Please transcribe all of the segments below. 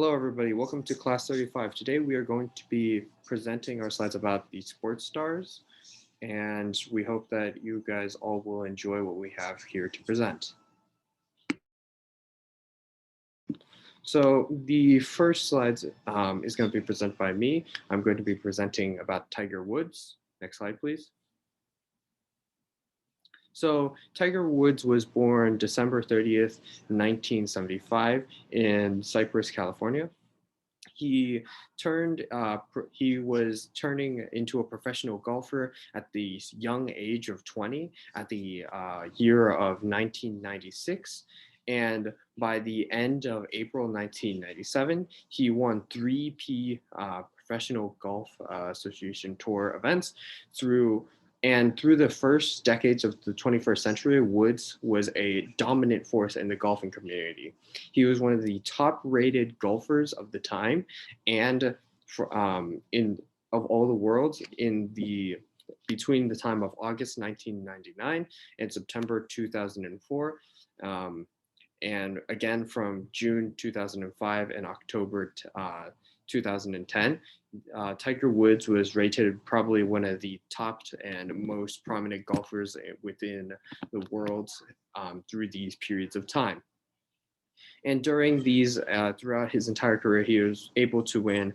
Hello, everybody. Welcome to Class 35. Today we are going to be presenting our slides about the sports stars, and we hope that you guys all will enjoy what we have here to present. So the first slides is going to be presented by me. I'm going to be presenting about Tiger Woods. Next slide, please. So Tiger Woods was born December 30th, 1975 in Cypress, California. He was turning into a professional golfer at the young age of 20 at the year of 1996. And by the end of April 1997, he won 3 Professional Golf Association Tour events through the first decades of the 21st century. Woods was a dominant force in the golfing community. He was one of the top-rated golfers of the time, and of all the worlds between the time of August 1999 and September 2004. And again from June 2005 and October 2010. Tiger Woods was rated probably one of the top and most prominent golfers within the world through these periods of time. And throughout his entire career, he was able to win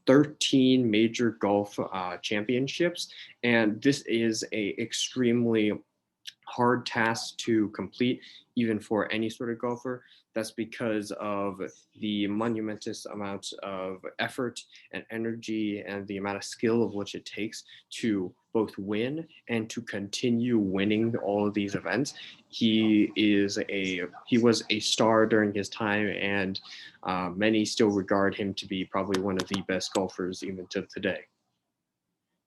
13 major golf championships. And this is a extremely hard task to complete, even for any sort of golfer. That's because of the monumentous amount of effort and energy and the amount of skill of which it takes to both win and to continue winning all of these events. He was a star during his time, and many still regard him to be probably one of the best golfers even to today.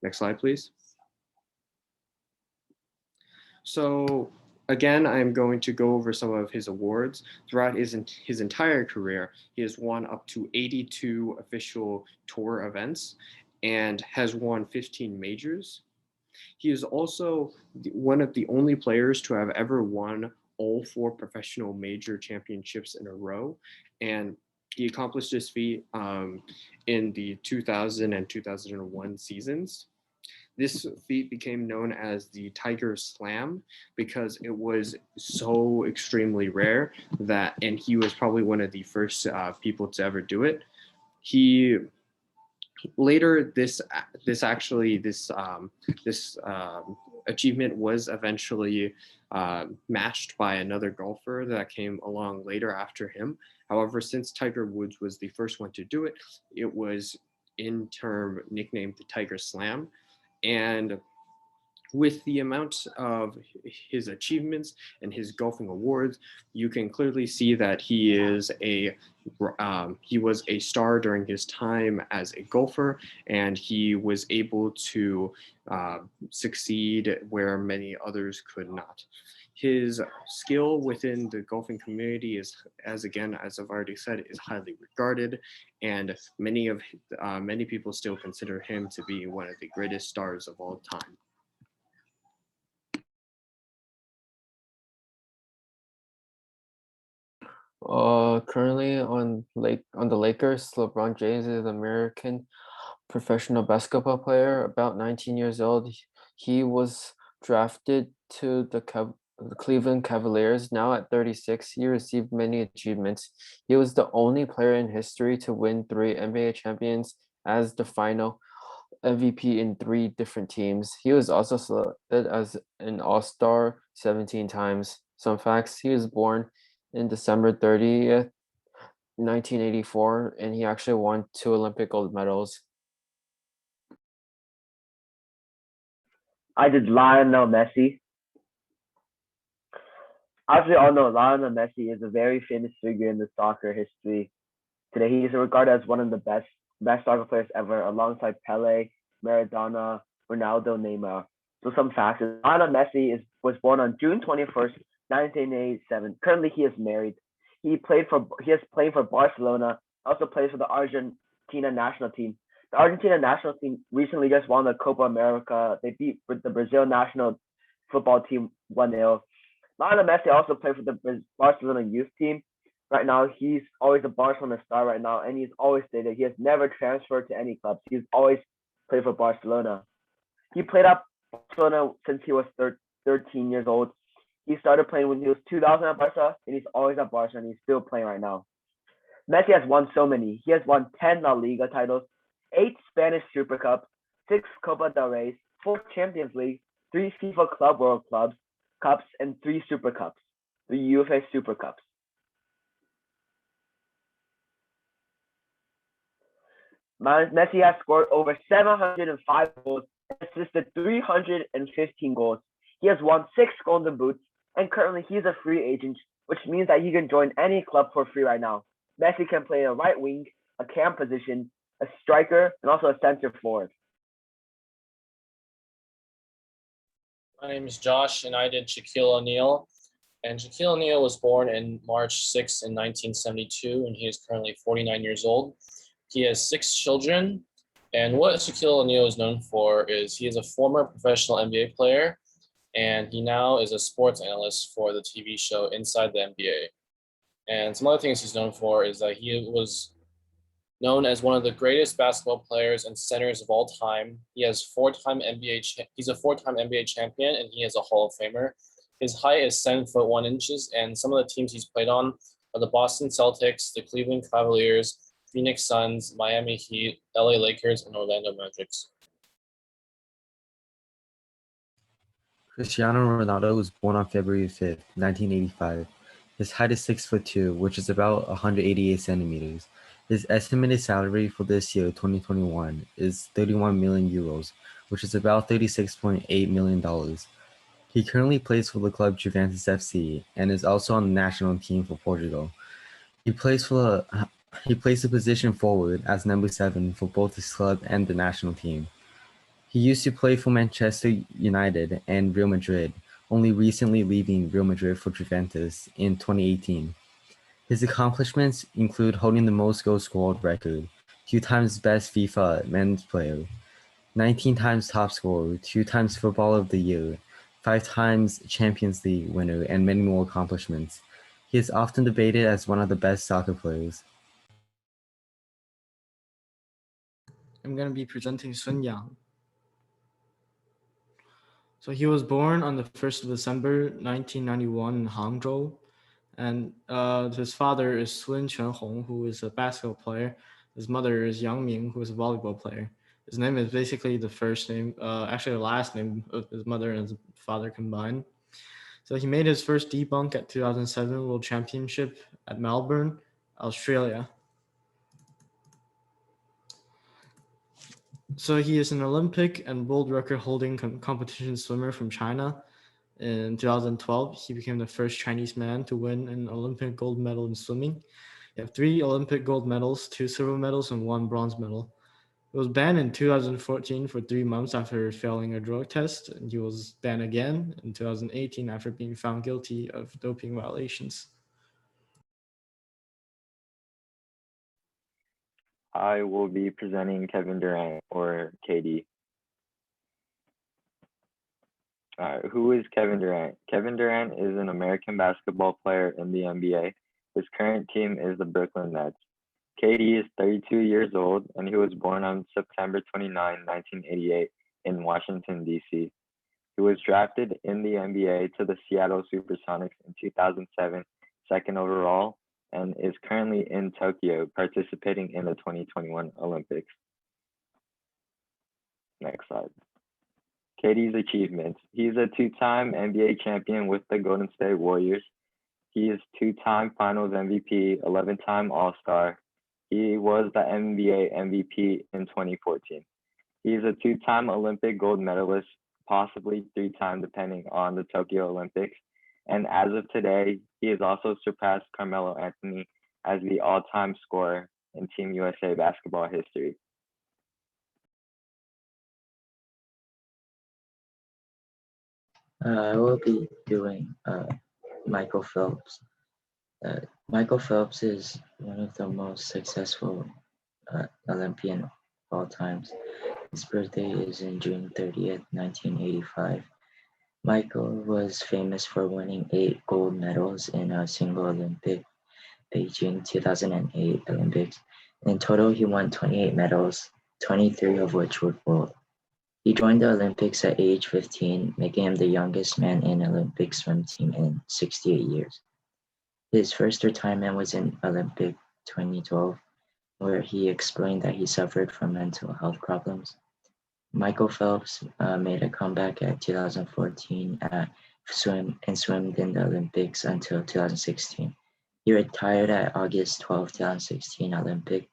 Next slide, please. So again, I'm going to go over some of his awards. Throughout his entire career, he has won up to 82 official tour events and has won 15 majors. He is also one of the only players to have ever won all 4 professional major championships in a row. And he accomplished this feat in the 2000 and 2001 seasons. This feat became known as the Tiger Slam because it was so extremely rare and he was probably one of the first people to ever do it. He later this achievement was eventually matched by another golfer that came along later after him. However, since Tiger Woods was the first one to do it, it was in turn nicknamed the Tiger Slam. And with the amount of his achievements and his golfing awards, you can clearly see that he was a star during his time as a golfer, and he was able to succeed where many others could not. His skill within the golfing community as I've already said, is highly regarded, and many people still consider him to be one of the greatest stars of all time. Currently on the Lakers, LeBron James is an American professional basketball player, about 19 years old. He was drafted to the Cleveland Cavaliers. Now at 36, he received many achievements. He was the only player in history to win 3 NBA champions as the final MVP in 3 different teams. He was also selected as an All-Star 17 times. Some facts: he was born in December 30th, 1984, and he actually won 2 Olympic gold medals. I did Lionel Messi. As we all know, Lionel Messi is a very famous figure in the soccer history. Today, he is regarded as one of the best soccer players ever, alongside Pele, Maradona, Ronaldo, Neymar. So some facts: Lionel Messi was born on June 21st, 1987. Currently, he is married. He has played for Barcelona. Also plays for the Argentina national team. The Argentina national team recently just won the Copa America. They beat the Brazil national football team 1-0. Lionel Messi also played for the Barcelona youth team. Right now, he's always a Barcelona star right now, and he's always stated he has never transferred to any clubs. He's always played for Barcelona. He played at Barcelona since he was 13 years old. He started playing when he was 2000 at Barca, and he's always at Barca, and he's still playing right now. Messi has won so many. He has won 10 La Liga titles, 8 Spanish Super Cups, 6 Copa del Rey, 4 Champions League, 3 FIFA Club World Cups, and 3 Super Cups, the UEFA Super Cups. Messi has scored over 705 goals and assisted 315 goals. He has won 6 Golden Boots, and currently he's a free agent, which means that he can join any club for free right now. Messi can play a right wing, a cam position, a striker, and also a center forward. My name is Josh, and I did Shaquille O'Neal. And Shaquille O'Neal was born in March 6 in 1972, and he is currently 49 years old. He has 6 children, and what Shaquille O'Neal is known for is he is a former professional NBA player, and he now is a sports analyst for the TV show Inside the NBA. And some other things he's known for is that he was known as one of the greatest basketball players and centers of all time. He's a four-time NBA champion, and he is a Hall of Famer. His height is 7'1", and some of the teams he's played on are the Boston Celtics, the Cleveland Cavaliers, Phoenix Suns, Miami Heat, LA Lakers, and Orlando Magic. Cristiano Ronaldo was born on February 5th, 1985. His height is 6'2", which is about 188 centimeters. His estimated salary for this year, 2021, is 31 million euros, which is about $36.8 million. He currently plays for the club Juventus FC and is also on the national team for Portugal. He plays the position forward as number 7 for both his club and the national team. He used to play for Manchester United and Real Madrid, only recently leaving Real Madrid for Juventus in 2018. His accomplishments include holding the most goals scored record, 2 times best FIFA men's player, 19 times top scorer, 2 times footballer of the year, 5 times Champions League winner, and many more accomplishments. He is often debated as one of the best soccer players. I'm going to be presenting Sun Yang. So he was born on the 1st of December 1991 in Hangzhou, and his father is Sun Quanhong, who is a basketball player. His mother is Yang Ming, who is a volleyball player. His name is basically the first name, actually the last name of his mother and his father combined. So he made his first debunk at 2007 World Championship at Melbourne, Australia. So he is an Olympic and world record holding competition swimmer from China. In 2012, he became the first Chinese man to win an Olympic gold medal in swimming. He has 3 Olympic gold medals, 2 silver medals, and 1 bronze medal. He was banned in 2014 for 3 months after failing a drug test, and he was banned again in 2018 after being found guilty of doping violations. I will be presenting Kevin Durant, or KD. Who is Kevin Durant? Kevin Durant is an American basketball player in the NBA. His current team is the Brooklyn Nets. KD is 32 years old, and he was born on September 29, 1988 in Washington, D.C. He was drafted in the NBA to the Seattle Supersonics in 2007, second overall, and is currently in Tokyo participating in the 2021 Olympics. Next slide. KD's achievements. He's a 2-time NBA champion with the Golden State Warriors. He is 2-time Finals MVP, 11-time All-Star. He was the NBA MVP in 2014. He is a 2-time Olympic gold medalist, possibly 3-time depending on the Tokyo Olympics. And as of today, he has also surpassed Carmelo Anthony as the all-time scorer in Team USA basketball history. I will be doing Michael Phelps. Michael Phelps is one of the most successful Olympian of all times. His birthday is in June 30th, 1985. Michael was famous for winning 8 gold medals in a single Olympic. Beijing 2008 Olympics. In total, he won 28 medals, 23 of which were gold. He joined the Olympics at age 15, making him the youngest man in Olympic swim team in 68 years. His first retirement was in Olympic 2012, where he explained that he suffered from mental health problems. Michael Phelps made a comeback at 2014 and swam in the Olympics until 2016. He retired at August 12, 2016 Olympic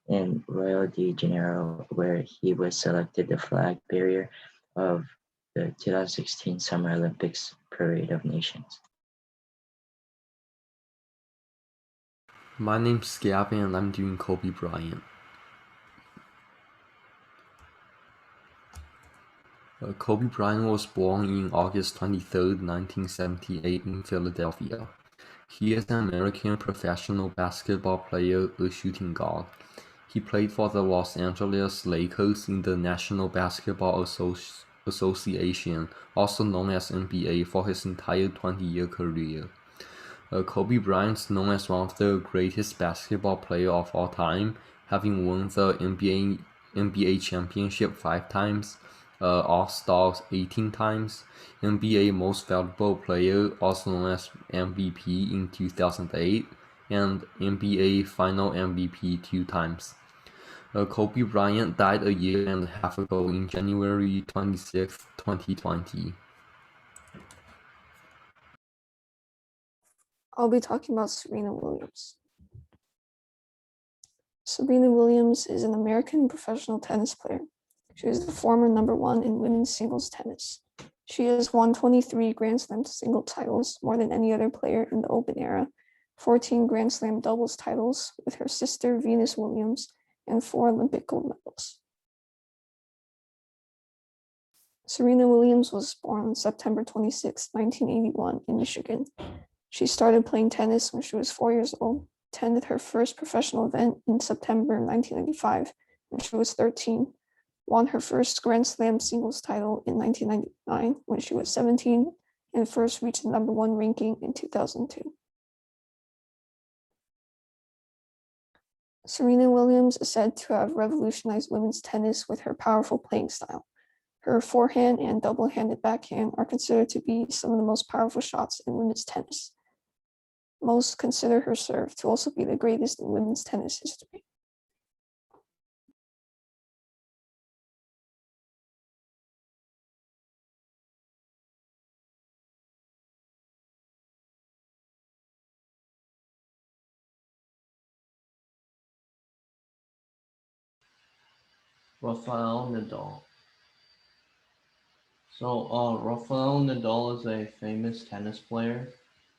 in Rio de Janeiro, where he was selected the flag bearer of the 2016 Summer Olympics Parade of Nations. My name's Gavin and I'm doing Kobe Bryant. Kobe Bryant was born in August 23, 1978 in Philadelphia. He is an American professional basketball player, a shooting guard. He played for the Los Angeles Lakers in the National Basketball Association, also known as NBA, for his entire 20-year career. Kobe Bryant is known as one of the greatest basketball players of all time, having won the NBA championship 5 times, All-Stars 18 times, NBA Most Valuable Player, also known as MVP, in 2008, and NBA Final MVP 2 times. Kobe Bryant died a year and a half ago in January 26, 2020. I'll be talking about Serena Williams. Serena Williams is an American professional tennis player. She is the former #1 in women's singles tennis. She has won 23 Grand Slam single titles, more than any other player in the Open era, 14 Grand Slam doubles titles with her sister Venus Williams, and 4 Olympic gold medals. Serena Williams was born on September 26, 1981 in Michigan. She started playing tennis when she was 4 years old, attended her first professional event in September 1995 when she was 13, won her first Grand Slam singles title in 1999 when she was 17, and first reached the #1 ranking in 2002. Serena Williams is said to have revolutionized women's tennis with her powerful playing style. Her forehand and double-handed backhand are considered to be some of the most powerful shots in women's tennis. Most consider her serve to also be the greatest in women's tennis history. Rafael Nadal. Rafael Nadal is a famous tennis player,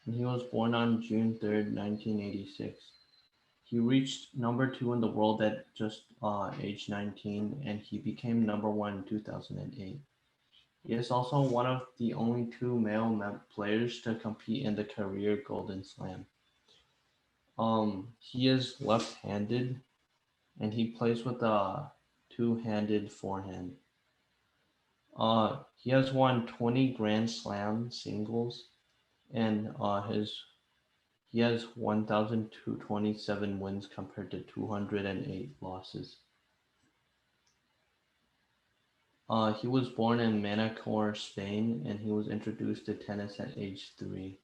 and he was born on June 3rd, 1986. He reached #2 in the world at just age 19, and he became #1 in 2008. He is also one of the only 2 male players to compete in the career Golden Slam. He is left-handed, and he plays with a 2-handed forehand. He has won 20 Grand Slam singles, and he has 1,227 wins compared to 208 losses. He was born in Manacor, Spain, and he was introduced to tennis at age 3.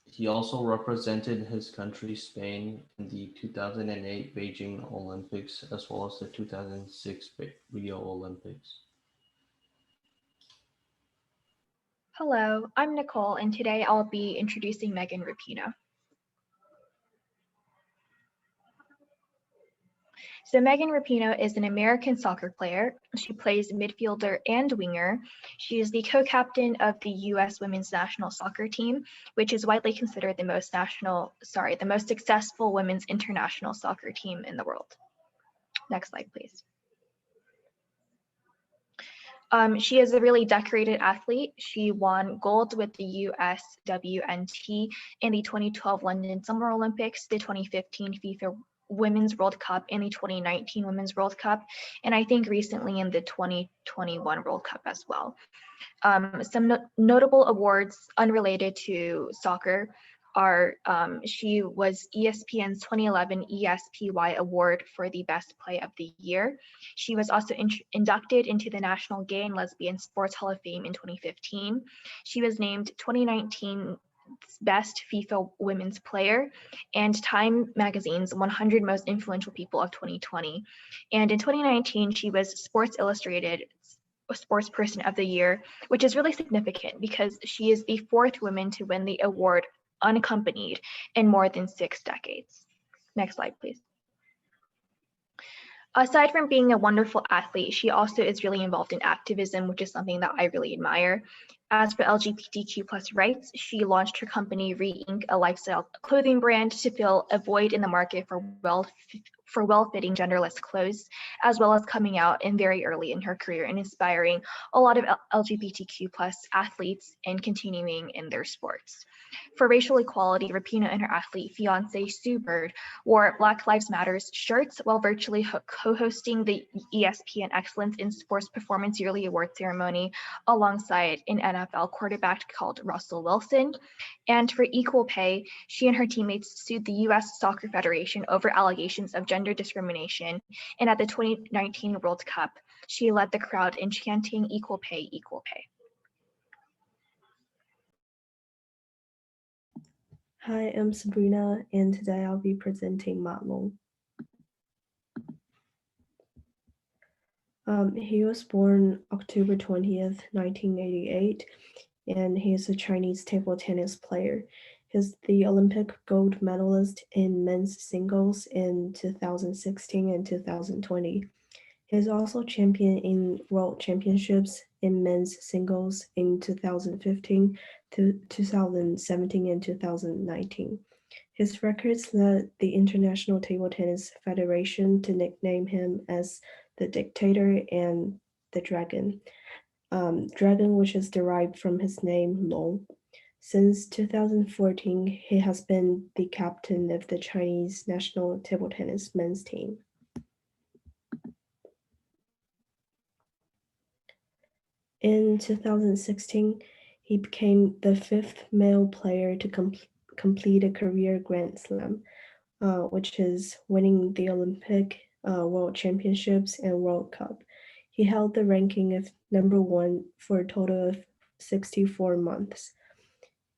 He also represented his country, Spain, in the 2008 Beijing Olympics, as well as the 2006 Rio Olympics. Hello, I'm Nicole, and today I'll be introducing Megan Rapinoe. So Megan Rapinoe is an American soccer player. She plays midfielder and winger. She is the co-captain of the U.S. women's national soccer team, which is widely considered the most successful women's international soccer team in the world. Next slide, please. She is a really decorated athlete. She won gold with the USWNT in the 2012 London Summer Olympics, the 2015 FIFA Women's World Cup, and the 2019 Women's World Cup, and I think recently in the 2021 World Cup as well. Some notable awards unrelated to soccer she was ESPN's 2011 ESPY Award for the Best Play of the Year. She was also inducted into the National Gay and Lesbian Sports Hall of Fame in 2015. She was named 2019 Best FIFA Women's Player and Time Magazine's 100 Most Influential People of 2020. And in 2019, she was Sports Illustrated Sports Person of the Year, which is really significant because she is the 4th woman to win the award unaccompanied in more than 6 decades. Next slide, please. Aside from being a wonderful athlete, she also is really involved in activism, which is something that I really admire. As for LGBTQ+ rights, she launched her company Re-Ink, a lifestyle clothing brand, to fill a void in the market for well-fitting genderless clothes, as well as coming out in very early in her career and inspiring a lot of LGBTQ+ athletes and continuing in their sports. For racial equality, Rapinoe and her athlete fiance Sue Bird wore Black Lives Matters shirts while virtually co-hosting the ESPN Excellence in Sports Performance Yearly Award ceremony alongside an NFL quarterback called Russell Wilson. And for equal pay, she and her teammates sued the U.S. Soccer Federation over allegations of gender discrimination. And at the 2019 World Cup, she led the crowd in chanting "Equal pay, equal pay." Hi, I'm Sabrina, and today I'll be presenting Ma Long. He was born October 20th, 1988, and he is a Chinese table tennis player. He's the Olympic gold medalist in men's singles in 2016 and 2020. He is also champion in World Championships in men's singles in 2015, 2017, and 2019. His records led the International Table Tennis Federation to nickname him as the Dictator and the Dragon. Dragon, which is derived from his name Long. Since 2014, he has been the captain of the Chinese national table tennis men's team. In 2016, he became the 5th male player to complete a career Grand Slam, which is winning the Olympic, World Championships, and World Cup. He held the ranking of #1 for a total of 64 months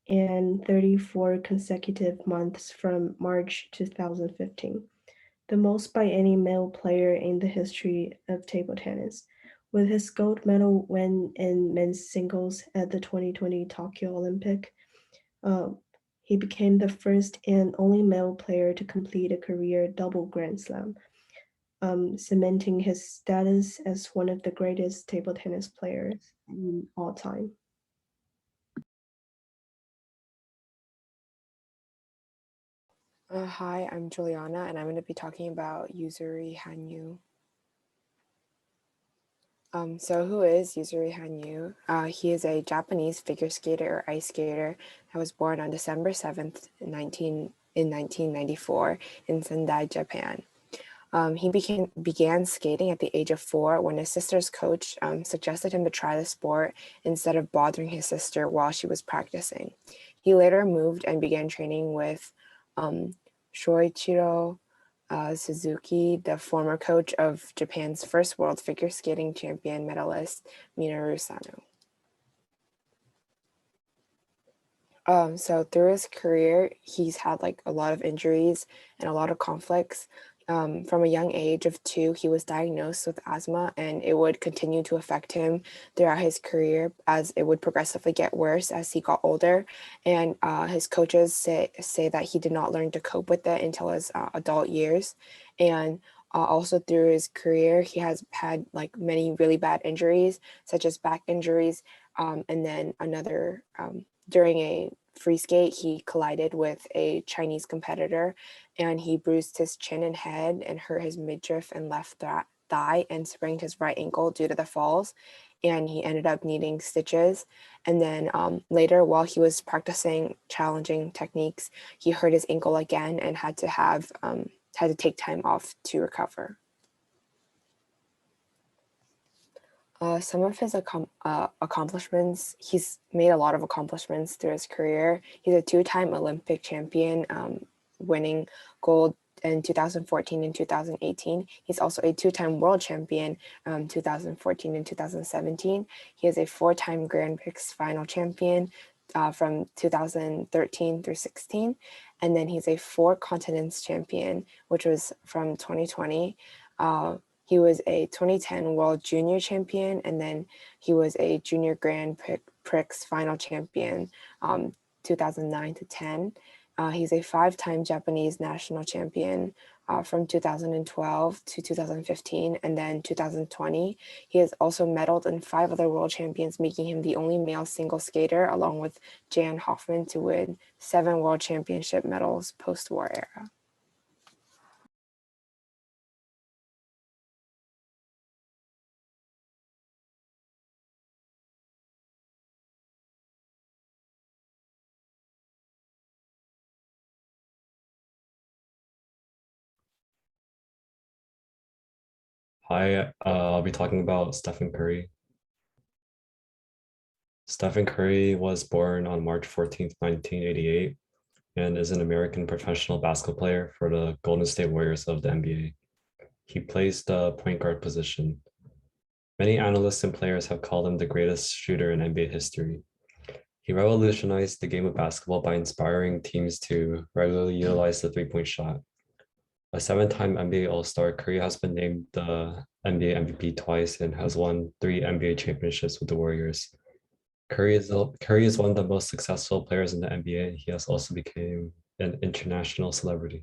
and 34 consecutive months from March 2015, the most by any male player in the history of table tennis. With his gold medal win in men's singles at the 2020 Tokyo Olympic, he became the first and only male player to complete a career double Grand Slam, cementing his status as one of the greatest table tennis players in all time. Hi, I'm Juliana, and I'm going to be talking about Yuzuri Hanyu. So who is Yuzuri Hanyu? He is a Japanese figure skater or ice skater that was born on December 7th, 1994 in Sendai, Japan. He began skating at the age of 4 when his sister's coach suggested him to try the sport instead of bothering his sister while she was practicing. He later moved and began training with Shoichiro Suzuki, the former coach of Japan's first world figure skating champion medalist, Minoru Sano. So through his career, he's had like a lot of injuries and a lot of conflicts. From a young age of 2, he was diagnosed with asthma, and it would continue to affect him throughout his career as it would progressively get worse as he got older. And his coaches say that he did not learn to cope with it until his adult years. And also through his career, he has had like many really bad injuries, such as back injuries. And then another, during a free skate, he collided with a Chinese competitor, and he bruised his chin and head and hurt his midriff and left thigh and sprained his right ankle due to the falls, and he ended up needing stitches. And then later, while he was practicing challenging techniques, he hurt his ankle again and had to take time off to recover. Some of his accomplishments, he's made a lot of accomplishments through his career. He's a two-time Olympic champion, winning gold in 2014 and 2018. He's also a two-time world champion, 2014 and 2017. He is a four-time Grand Prix final champion from 2013 through 16. And then he's a four continents champion, which was from 2020. He was a 2010 World Junior Champion, and then he was a Junior Grand Prix Final Champion 2009 to 10. He's a five-time Japanese National Champion from 2012 to 2015, and then 2020. He has also medaled in 5 other World Champions, making him the only male single skater, along with Jan Hoffman, to win 7 World Championship medals post-war era. Hi, I'll be talking about Stephen Curry. Stephen Curry was born on March 14th, 1988, and is an American professional basketball player for the Golden State Warriors of the NBA. He plays the point guard position. Many analysts and players have called him the greatest shooter in NBA history. He revolutionized the game of basketball by inspiring teams to regularly utilize the three-point shot. A 7-time NBA All-Star, Curry has been named the NBA MVP twice and has won 3 NBA championships with the Warriors. Curry is one of the most successful players in the NBA. He has also become an international celebrity.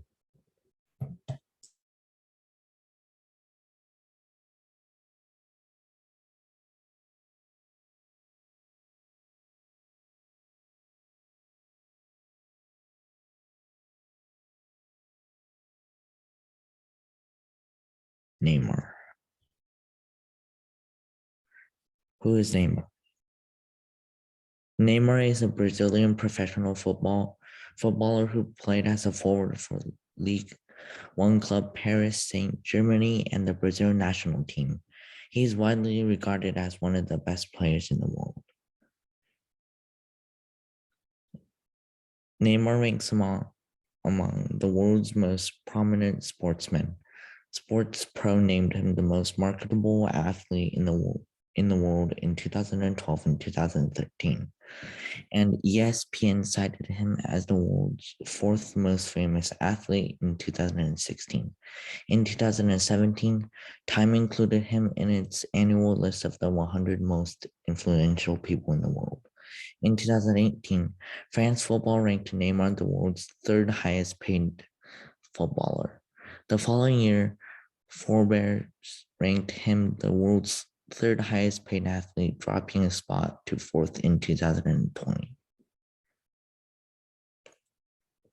Neymar. Who is Neymar? Neymar is a Brazilian professional footballer who played as a forward for Ligue 1 club Paris Saint-Germain and the Brazil national team. He is widely regarded as one of the best players in the world. Neymar ranks among the world's most prominent sportsmen. Sports Pro named him the most marketable athlete in the world in 2012 and 2013. And ESPN cited him as the world's 4th most famous athlete in 2016. In 2017, Time included him in its annual list of the 100 most influential people in the world. In 2018, France Football ranked Neymar the world's 3rd highest paid footballer. The following year, Forbes ranked him the world's 3rd highest paid athlete, dropping a spot to 4th in 2020.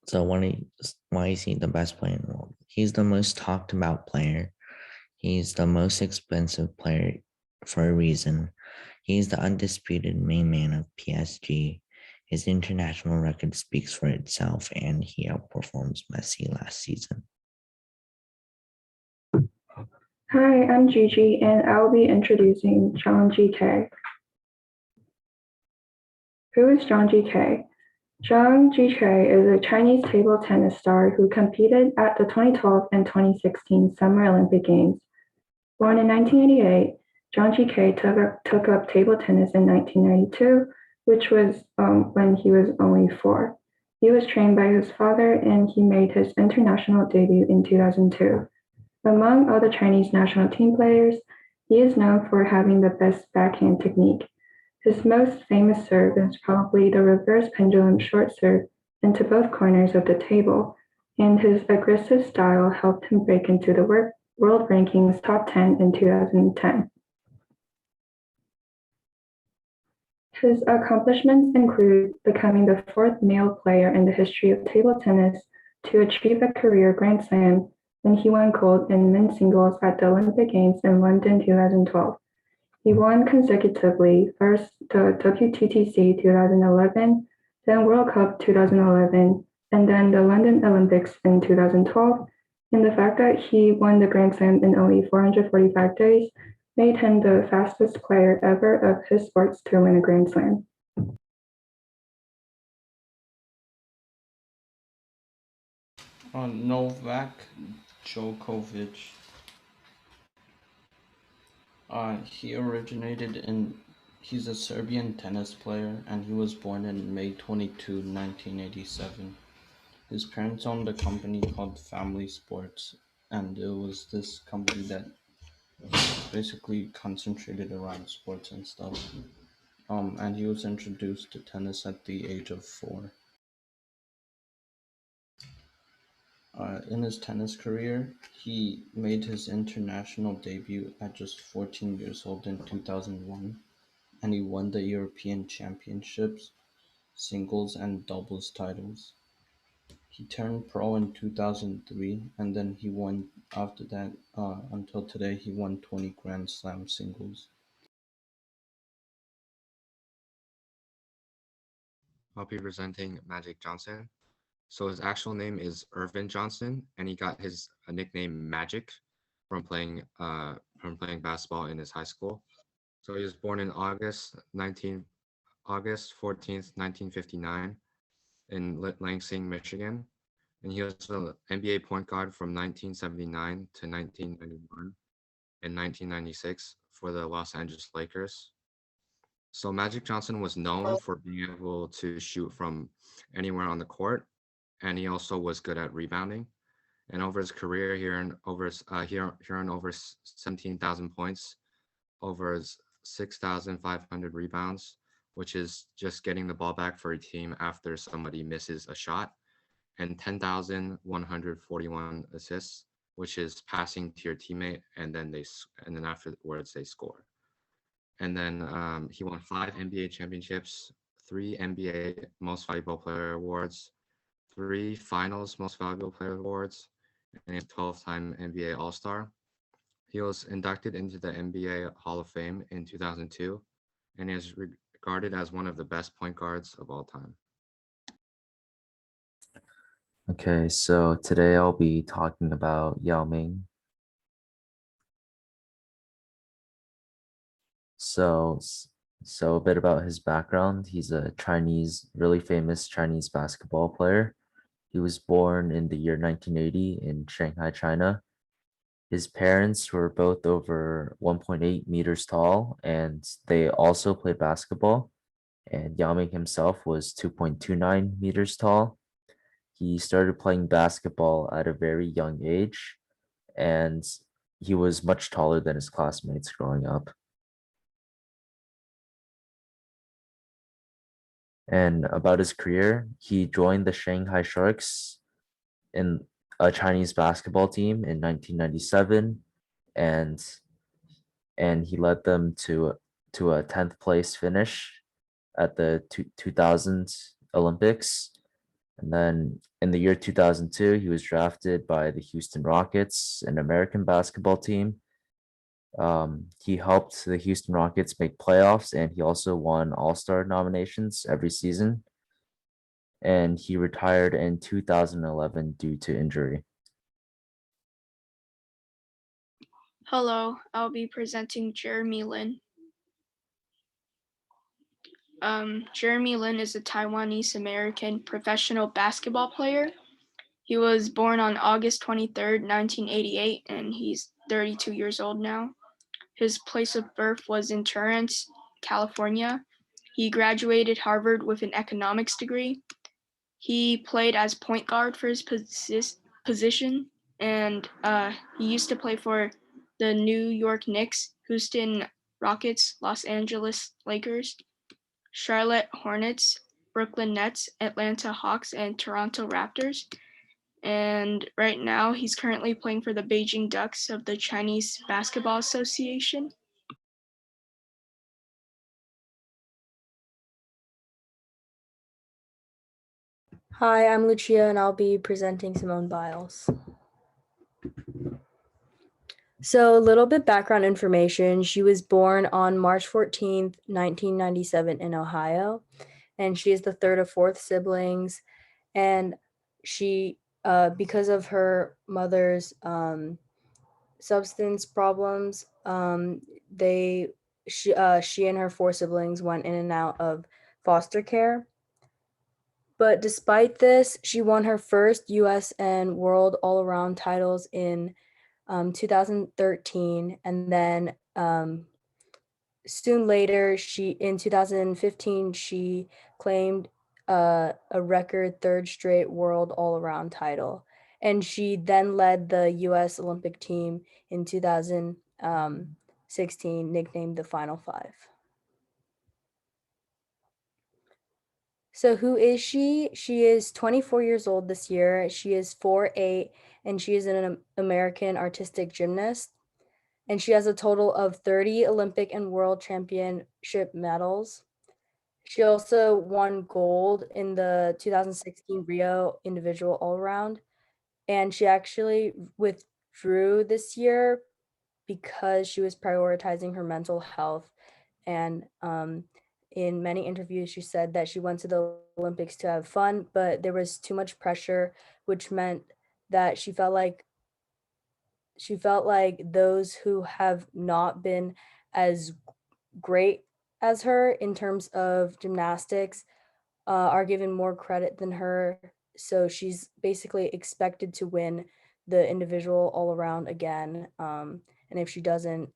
So why is he the best player in the world? He's the most talked about player. He's the most expensive player for a reason. He's the undisputed main man of PSG. His international record speaks for itself, and he outperforms Messi last season. Hi, I'm Gigi, and I'll be introducing Zhang Jike. Who is Zhang Jike? Zhang Jike is a Chinese table tennis star who competed at the 2012 and 2016 Summer Olympic Games. Born in 1988, Zhang Jike took up table tennis in 1992, which was when he was only 4. He was trained by his father, and he made his international debut in 2002. Among all the Chinese national team players, he is known for having the best backhand technique. His most famous serve is probably the reverse pendulum short serve into both corners of the table, and his aggressive style helped him break into the world rankings top 10 in 2010. His accomplishments include becoming the 4th male player in the history of table tennis to achieve a career Grand Slam when he won gold in men's singles at the Olympic Games in London 2012. He won consecutively, first the WTTC 2011, then World Cup 2011, and then the London Olympics in 2012. And the fact that he won the Grand Slam in only 445 days made him the fastest player ever of his sports to win a Grand Slam. Novak Djokovic. He's a Serbian tennis player, and he was born in May 22, 1987. His parents owned a company called Family Sports, and it was this company that basically concentrated around sports and stuff. And he was introduced to tennis at the age of 4. In his tennis career, he made his international debut at just 14 years old in 2001, and he won the European Championships, singles and doubles titles. He turned pro in 2003, and then he won, after that, until today, he won 20 Grand Slam singles. I'll be presenting Magic Johnson. So his actual name is Irvin Johnson, and he got his nickname Magic from playing basketball in his high school. So he was born in August 14th, 1959 in Lansing, Michigan. And he was an NBA point guard from 1979 to 1991 and 1996 for the Los Angeles Lakers. So Magic Johnson was known for being able to shoot from anywhere on the court, and he also was good at rebounding. And over his career, he earned over 17,000 points, over 6,500 rebounds, which is just getting the ball back for a team after somebody misses a shot, and 10,141 assists, which is passing to your teammate, and then afterwards they score. And then he won 5 NBA championships, 3 NBA Most Valuable Player awards, 3 Finals Most Valuable Player awards, and a 12-time NBA All-Star. He was inducted into the NBA Hall of Fame in 2002, and is regarded as one of the best point guards of all time. Okay, so today I'll be talking about Yao Ming. So a bit about his background. He's a really famous Chinese basketball player. He was born in the year 1980 in Shanghai, China. His parents were both over 1.8 meters tall, and they also played basketball. And Yao Ming himself was 2.29 meters tall. He started playing basketball at a very young age, and he was much taller than his classmates growing up. And about his career, he joined the Shanghai Sharks in a Chinese basketball team in 1997, and he led them to a 10th place finish at the 2000 Olympics. And then in the year 2002, he was drafted by the Houston Rockets, an American basketball team. He helped the Houston Rockets make playoffs, and he also won All-Star nominations every season. And he retired in 2011 due to injury. Hello, I'll be presenting Jeremy Lin. Jeremy Lin is a Taiwanese American professional basketball player. He was born on August 23rd, 1988, and he's 32 years old now. His place of birth was in Torrance, California. He graduated Harvard with an economics degree. He played as point guard for his position, and he used to play for the New York Knicks, Houston Rockets, Los Angeles Lakers, Charlotte Hornets, Brooklyn Nets, Atlanta Hawks, and Toronto Raptors. And right now, he's currently playing for the Beijing Ducks of the Chinese Basketball Association. Hi, I'm Lucia, and I'll be presenting Simone Biles. So a little bit background information. She was born on March 14th, 1997 in Ohio, and she is the third of 4 siblings. And she, because of her mother's substance problems. She and her 4 siblings went in and out of foster care. But despite this, she won her first US and world all-around titles in 2013, and then soon later, in 2015, she claimed a record 3rd straight world all-around title. And she then led the US Olympic team in 2016, nicknamed the Final Five. So who is she? She is 24 years old this year. She is 4'8", and she is an American artistic gymnast. And she has a total of 30 Olympic and World Championship medals. She also won gold in the 2016 Rio individual all-around. And she actually withdrew this year because she was prioritizing her mental health. And in many interviews, she said that she went to the Olympics to have fun, but there was too much pressure, which meant that she felt like those who have not been as great as her in terms of gymnastics are given more credit than her. So she's basically expected to win the individual all around again. And if she doesn't,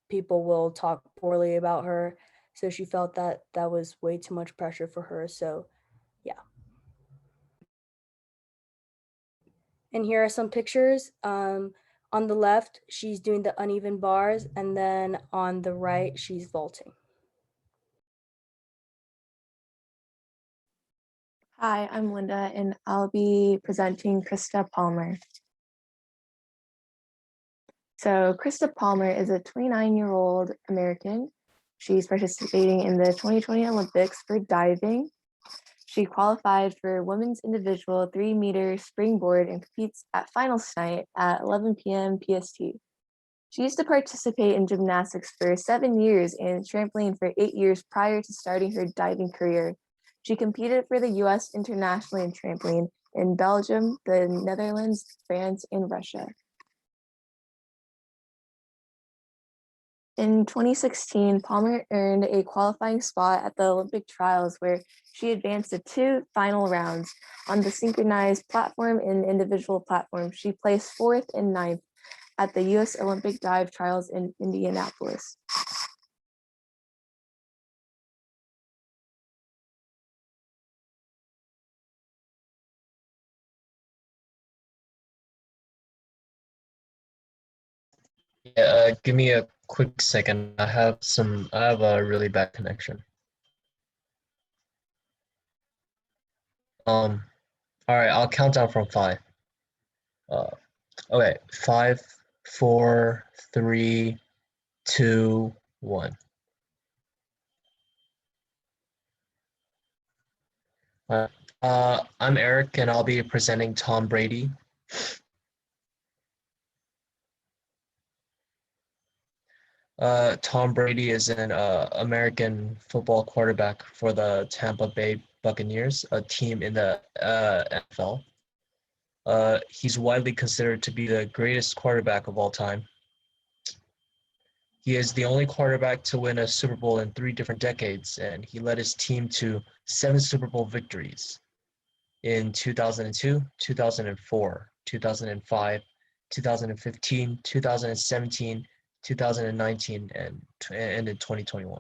people will talk poorly about her. So she felt that that was way too much pressure for her. So yeah. And here are some pictures. On the left, she's doing the uneven bars, and then on the right, she's vaulting. Hi, I'm Linda, and I'll be presenting Krista Palmer. So Krista Palmer is a 29-year-old American. She's participating in the 2020 Olympics for diving. She qualified for women's individual 3-meter springboard and competes at finals tonight at 11 p.m. PST. She used to participate in gymnastics for 7 years and trampoline for 8 years prior to starting her diving career. She competed for the US internationally in trampoline in Belgium, the Netherlands, France, and Russia. In 2016, Palmer earned a qualifying spot at the Olympic trials where she advanced to 2 final rounds. On the synchronized platform and individual platform, she placed 4th and 9th at the US Olympic dive trials in Indianapolis. Yeah, give me a quick second. I have a really bad connection. All right, I'll count down from 5. Okay, 5, 4, 3, 2, 1. I'm Eric, and I'll be presenting Tom Brady. Tom Brady is an American football quarterback for the Tampa Bay Buccaneers, a team in the NFL. He's widely considered to be the greatest quarterback of all time. He is the only quarterback to win a Super Bowl in 3 different decades, and he led his team to 7 Super Bowl victories in 2002, 2004, 2005, 2015, 2017, 2019, and in 2021.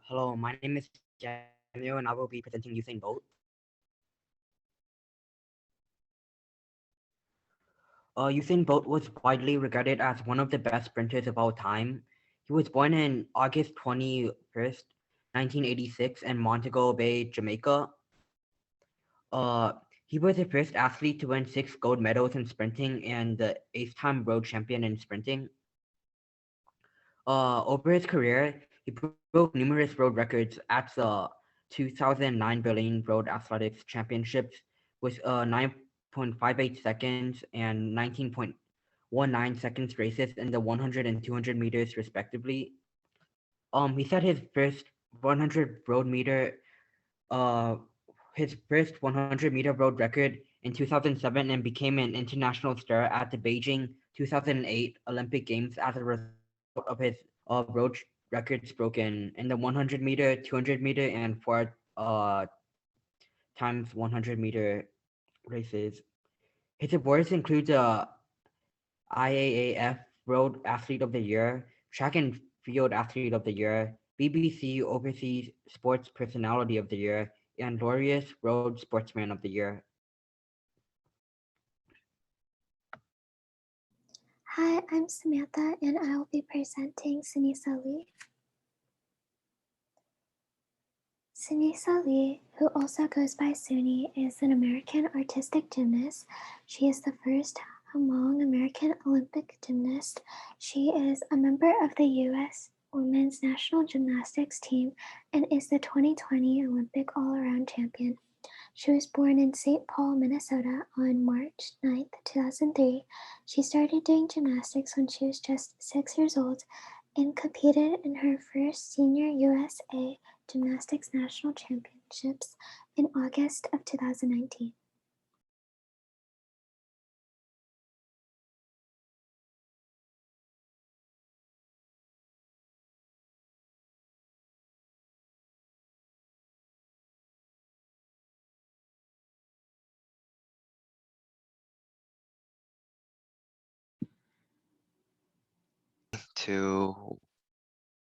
Hello, my name is Daniel, and I will be presenting Usain Bolt. Usain Bolt was widely regarded as one of the best sprinters of all time. He was born in August 21st, 1986 in Montego Bay, Jamaica. He was the first athlete to win 6 gold medals in sprinting and the 8th-time world champion in sprinting. Over his career, he broke numerous world records at the 2009 Berlin World Athletics Championships with 9.58 seconds and 19.1 won 9 seconds races in the 100 and 200 meters respectively. He set his first 100 meter road record in 2007 and became an international star at the Beijing 2008 Olympic Games as a result of his road records broken in the 100 meter, 200 meter, and 4 times 100 meter races. His awards include the IAAF Road Athlete of the Year, Track and Field Athlete of the Year, BBC Overseas Sports Personality of the Year, and Laureus Road Sportsman of the Year. Hi, I'm Samantha, and I will be presenting Sunisa Lee. Sunisa Lee, who also goes by Suni, is an American artistic gymnast. She is the first Hmong American Olympic gymnast. She is a member of the U.S. Women's National Gymnastics team and is the 2020 Olympic all-around champion. She was born in St. Paul, Minnesota on March 9, 2003. She started doing gymnastics when she was just 6 years old and competed in her first senior USA Gymnastics National Championships in August of 2019. Two,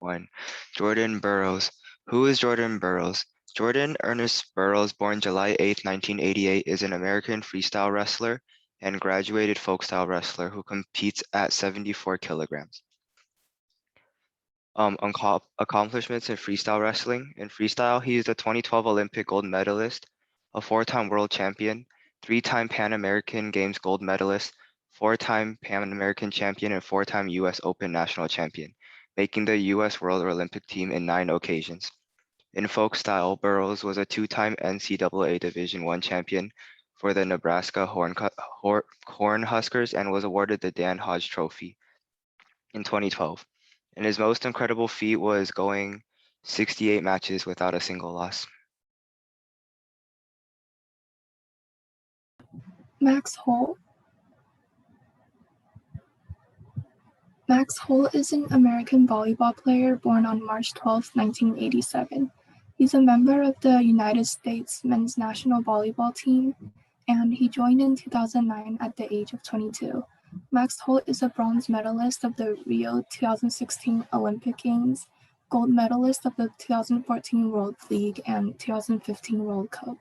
one. Jordan Burroughs. Who is Jordan Burroughs? Jordan Ernest Burroughs, born July 8, 1988, is an American freestyle wrestler and graduated folk style wrestler who competes at 74 kilograms. Accomplishments in freestyle wrestling. In freestyle, he is the 2012 Olympic gold medalist, a 4-time world champion, 3-time Pan American Games gold medalist, 4-time Pan American champion, and 4-time US Open national champion, making the US World Olympic team in 9 occasions. In folk style, Burroughs was a 2-time NCAA Division I champion for the Nebraska Cornhuskers and was awarded the Dan Hodge Trophy in 2012. And his most incredible feat was going 68 matches without a single loss. Max Holt. Max Holt is an American volleyball player born on March 12, 1987. He's a member of the United States men's national volleyball team, and he joined in 2009 at the age of 22. Max Holt is a bronze medalist of the Rio 2016 Olympic Games, gold medalist of the 2014 World League and 2015 World Cup.